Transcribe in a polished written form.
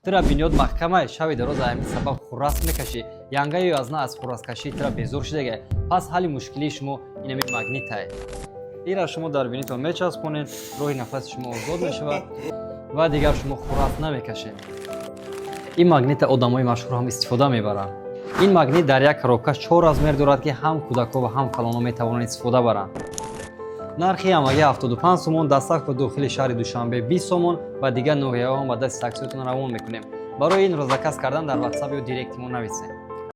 тира бинёд маҳкамаи шави дароз ҳамин сабаб хуррас мекашӣ янгаи азна аз хурраскашии тира безур шудага пас ҳалли мушкилии шумо инами магнитае. ира шумо дар бинитон мечаспонед, роҳи нафаси шумо озод мешавад ва дигар шумо хуррас намекашед. ин магнита одамои машҳур ҳам истифода мебаранд. ин магнит дар як коробка 4 размер дорад ки ҳам кӯдако ва ҳам калонҳо метавонанд истифода баранд. нархи ҳамагӣ 75 сомон, дастсаф ва дохили шаҳри Душанбе 20 сомон ва дигар ноҳияҳоам ба дасти таксиётон равон мекунем. барои ин розаказ кардан дар WhatsApp ё директи мо нависед.